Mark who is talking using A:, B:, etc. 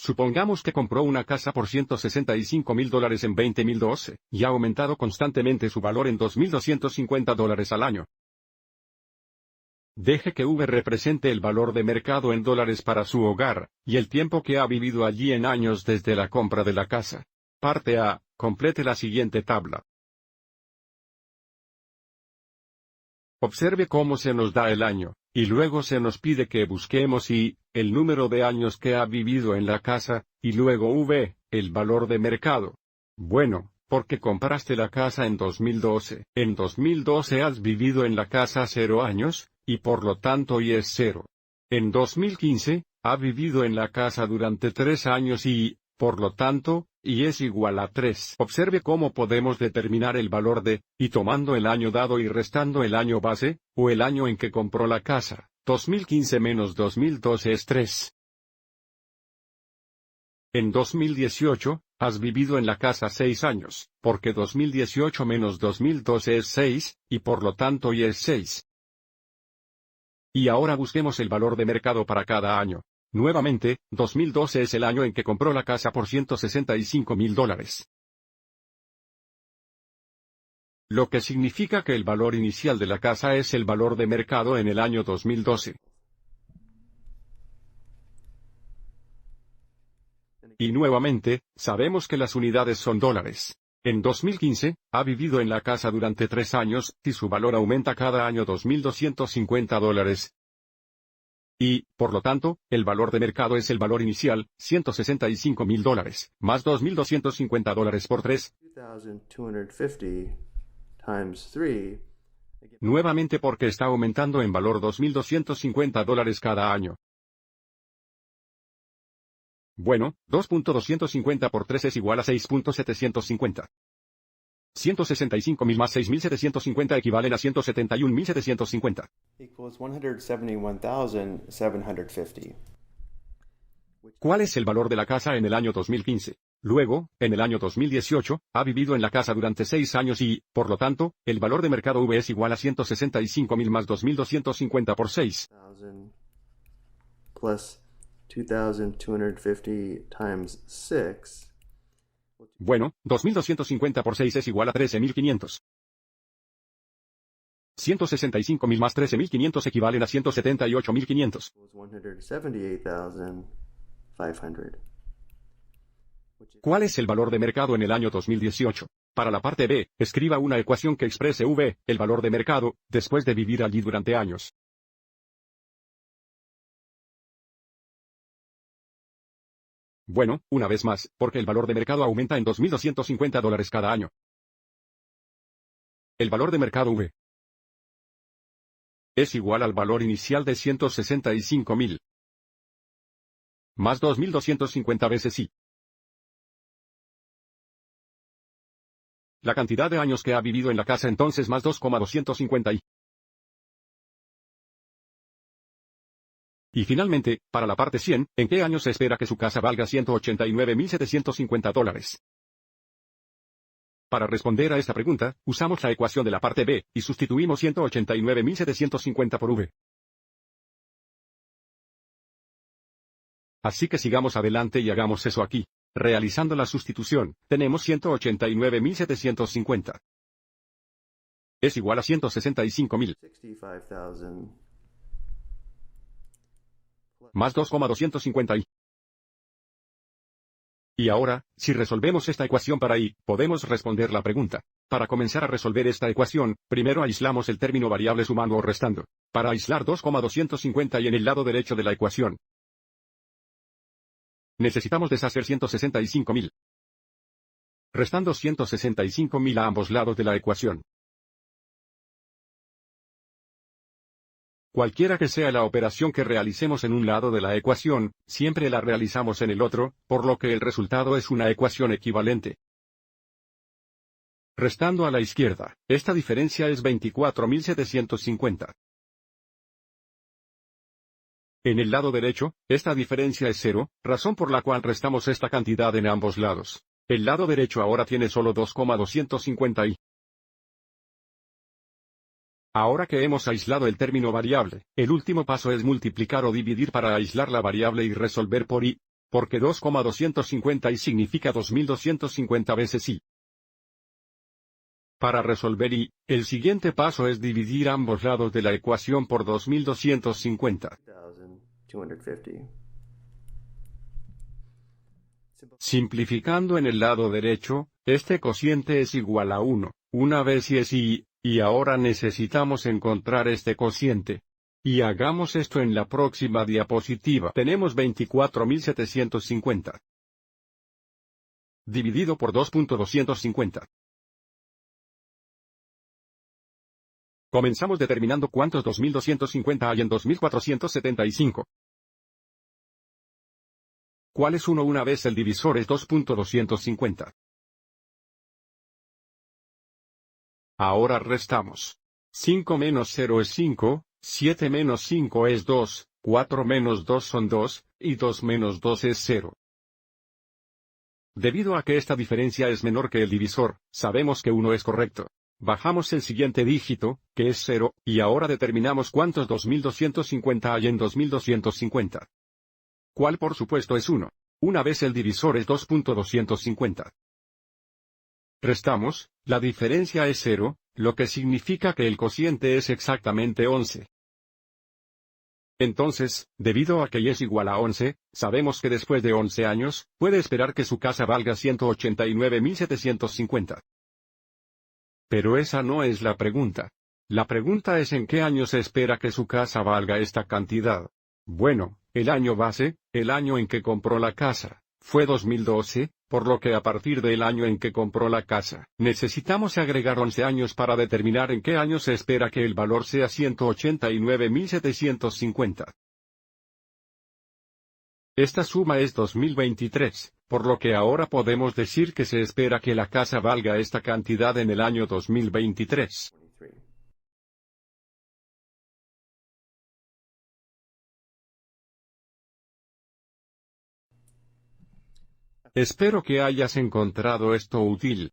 A: Supongamos que compró una casa por $165,000 en 2012, y ha aumentado constantemente su valor en $2,250 al año. Deje que V represente el valor de mercado en dólares para su hogar, y el tiempo que ha vivido allí en años desde la compra de la casa. Parte A, complete la siguiente tabla. Observe cómo se nos da el año, y luego se nos pide que busquemos I, el número de años que ha vivido en la casa, y luego V, el valor de mercado. Bueno, porque compraste la casa en 2012. En 2012 has vivido en la casa 0 años, y por lo tanto I es 0. En 2015, ha vivido en la casa durante 3 años y, por lo tanto, I es igual a 3. Observe cómo podemos determinar el valor de, y tomando el año dado y restando el año base, o el año en que compró la casa. 2015 menos 2012 es 3. En 2018, has vivido en la casa 6 años, porque 2018 menos 2012 es 6, y por lo tanto I es 6. Y ahora busquemos el valor de mercado para cada año. Nuevamente, 2012 es el año en que compró la casa por $165,000. Lo que significa que el valor inicial de la casa es el valor de mercado en el año 2012. Y nuevamente, sabemos que las unidades son dólares. En 2015, ha vivido en la casa durante 3 años, y su valor aumenta cada año $2,250. Y, por lo tanto, el valor de mercado es el valor inicial, $165,000, más $2,250 por 3. Nuevamente porque está aumentando en valor $2,250 cada año. Bueno, 2.250 por 3 es igual a 6.750. 165,000 más 6,750 equivalen a 171,750.
B: Equals 171,750.
A: ¿Cuál es el valor de la casa en el año 2015? Luego, en el año 2018, ha vivido en la casa durante 6 años y, por lo tanto, el valor de mercado V es igual a 165,000 más 2,250 por 6.
B: Plus 2,250 times 6.
A: Bueno, 2,250 por 6 es igual a 13,500. 165,000 más 13,500 equivalen a 178,500.
B: 178,500.
A: ¿Cuál es el valor de mercado en el año 2018? Para la parte B, escriba una ecuación que exprese V, el valor de mercado, después de vivir allí durante años. Bueno, una vez más, porque el valor de mercado aumenta en $2,250 cada año. El valor de mercado V es igual al valor inicial de 165,000 más 2,250 veces I. La cantidad de años que ha vivido en la casa entonces más 2,250 I. Y finalmente, para la parte 100, ¿en qué años se espera que su casa valga $189,750? Para responder a esta pregunta, usamos la ecuación de la parte B, y sustituimos 189,750 por V. Así que sigamos adelante y hagamos eso aquí. Realizando la sustitución, tenemos 189,750. Es igual a 165,000. Más 2,250 I. Y ahora, si resolvemos esta ecuación para I, podemos responder la pregunta. Para comenzar a resolver esta ecuación, primero aislamos el término variable sumando o restando. Para aislar 2,250 I en el lado derecho de la ecuación, necesitamos deshacer 165,000. Restando 165,000 a ambos lados de la ecuación. Cualquiera que sea la operación que realicemos en un lado de la ecuación, siempre la realizamos en el otro, por lo que el resultado es una ecuación equivalente. Restando a la izquierda, esta diferencia es 24,750. En el lado derecho, esta diferencia es 0, razón por la cual restamos esta cantidad en ambos lados. El lado derecho ahora tiene solo 2,250 I. Ahora que hemos aislado el término variable, el último paso es multiplicar o dividir para aislar la variable y resolver por I. porque 2,250 y significa 2250 veces y. Para resolver y, el siguiente paso es dividir ambos lados de la ecuación por 2250.
B: 2,250.
A: Simplificando en el lado derecho, este cociente es igual a 1, una vez y es y ahora necesitamos encontrar este cociente. Y hagamos esto en la próxima diapositiva. Tenemos 24.750. Dividido por 2.250. Comenzamos determinando cuántos 2250 hay en 2475. ¿Cuál es 1 una vez el divisor es 2.250? Ahora restamos. 5 menos 0 es 5, 7 menos 5 es 2, 4 menos 2 son 2, y 2 menos 2 es 0. Debido a que esta diferencia es menor que el divisor, sabemos que 1 es correcto. Bajamos el siguiente dígito, que es 0, y ahora determinamos cuántos 2250 hay en 2250. ¿Cuál por supuesto es 1? Una vez el divisor es 2.250. Restamos, la diferencia es 0, lo que significa que el cociente es exactamente 11. Entonces, debido a que y es igual a 11, sabemos que después de 11 años, puede esperar que su casa valga 189.750. Pero esa no es la pregunta. La pregunta es en qué año se espera que su casa valga esta cantidad. Bueno, el año base, el año en que compró la casa, fue 2012, por lo que a partir del año en que compró la casa, necesitamos agregar 11 años para determinar en qué año se espera que el valor sea 189.750. Esta suma es 2023, por lo que ahora podemos decir que se espera que la casa valga esta cantidad en el año 2023.
B: 23.
A: Espero que hayas encontrado esto útil.